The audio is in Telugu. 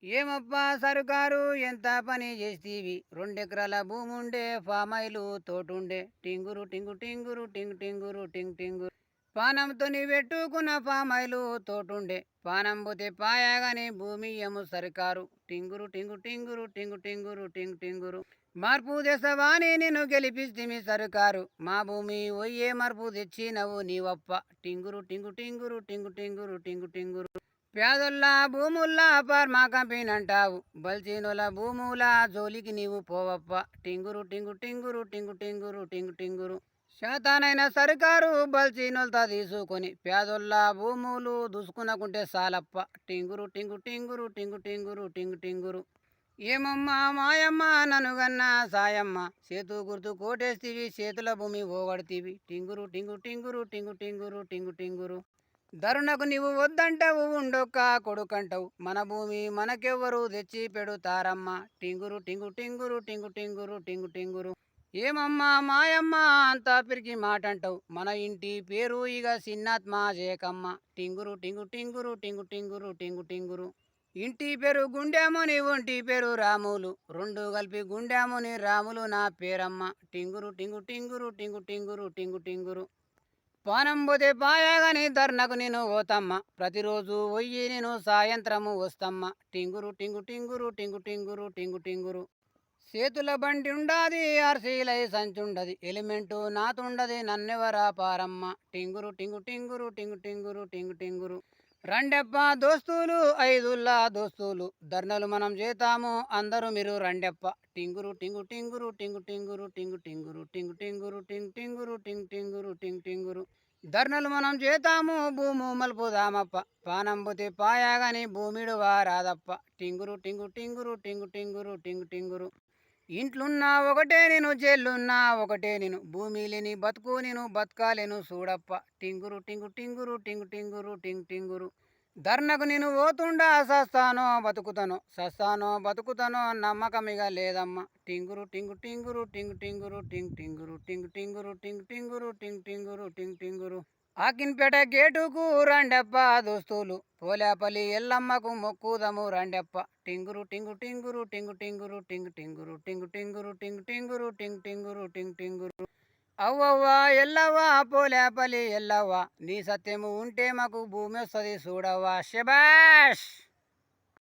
ఏమప్పా సరుకారు ఎంత పని చేస్తీవి? 2 ఎకరాల భూముండే ఫామాయిలు తోటుండే టింగురు టింగు టింగురు టింగు టింగురు టింగ్ టింగురు పానంతోని పెట్టుకున్న ఫామాయిలు తోటుండే పానం పోతే పాయగాని భూమి ఏమో సరికారు టింగురు టింగు టింగురు టింగు టింగురు టింగ్ టింగురు మార్పు తెసవాని నేను గెలిపిస్తిమి సరుకారు మా భూమి ఒయ్యే మార్పు తెచ్చినవు నీవప్ప టింగురు టింగు టింగురు టింగు టింగురు టింగు టింగురు పేదొల్ల భూముల్లా ఫార్మా కంపెనీ అంటావు బల్చీనుల భూముల జోలికి నీవు పోవప్ప టింగురు టింగు టింగురు టింగు టింగురు టింగు టింగురు శాతానైన సర్కారు బల్చీనులతో తీసుకొని పేదొల్ల భూములు దుసుకునకుంటే సాలప్ప టింగురు టింగు టింగురు టింగు టింగురు టింగు టింగురు ఏమమ్మా మాయమ్మ ననుగన్న సాయమ్మ చేతు గుర్తు కోటేస్తీవి చేతుల భూమి పోగొడతీవి టింగురు టింగు టింగురు టింగు టింగురు టింగు టింగురు ధరుణకు నీవు వద్దంటావు ఉండొక్క కొడుకంటావు మన భూమి మనకెవ్వరు తెచ్చి పెడుతారమ్మా టింగురు టింగు టింగురు టింగు టింగురు టింగు టింగురు ఏమమ్మా మాయమ్మ అంతా పిరికి మాట అంటావు మన ఇంటి పేరు ఇక సిన్నాత్మ జేకమ్మ టింగురు టింగు టింగురు టింగు టింగురు టింగు టింగురు ఇంటి పేరు గుండెముని ఒంటి పేరు రాములు రెండు కలిపి గుండెముని రాములు నా పేరమ్మ టింగురు టింగు టింగురు టింగు టింగురు టింగు టింగురు పానం పోతే పాయగాని ధర్నకు నేను పోతమ్మ ప్రతిరోజు పోయి నేను సాయంత్రము వస్తమ్మ టింగురు టింగు టింగురు టింగు టింగురు టింగు టింగురు చేతుల బండి ఉండాది ఆర్సీలై సంచుండది ఎలిమెంటు నాతుండది నన్నెవరా పారమ్మ టింగురు టింగు టింగురు టింగు టింగురు టింగు టింగురు రండెప్ప దోస్తులు ఐదుల్లా దోస్తులు ధర్నలు మనం చేతాము అందరూ మీరు రండెప్ప టింగురు టింగు టింగురు టింగు టింగురు టింగు టింగురు టింగు టింగురు టింగ్ టింగురు టింగ్ టింగురు టింగ్ టింగురు ధర్నలు మనం చేతాము భూము మలుపుదామప్ప పానం పోతే పాయగాని భూమిడు వారాదప్ప టింగురు టింగు టింగురు టింగు టింగురు టింగు టింగురు ఇంట్లున్నా ఒకటే నేను జైలున్నా ఒకటే నేను భూమి లేని బతుకు నేను బతకాలేను చూడప్ప టింగురు టింగు టింగురు టింగు టింగురు టింగ్ టింగురు ధర్నకు నేను పోతుండా సస్తానో బతుకుతానో సస్తానో బతుకుతానో నమ్మకమిగ లేదమ్మ టింగురు టింగు టింగురు టింగు టింగురు టింగ్ టింగురు టింగు టింగురు టింగ్ టింగురు టింగ్ టింగురు టింగ్ టింగురు ఆకిన్పేట గేటుకు రండప్ప దోస్తులు పోలేపల్లి ఎల్లమ్మకు మొక్కుదము రండప్ప టింగురు టింగు టింగురు టింగు టింగురు టింగు టింగురు టింగు టింగురు టింగు టింగురు టింగ్ టింగురు టింగ్ టింగురు అవ్వవ్వా ఎల్లవ్వా పోలేపల్లి ఎల్లవ్వా నీ సత్యము ఉంటే మాకు భూమి వస్తుంది చూడవ్వా శబాష్.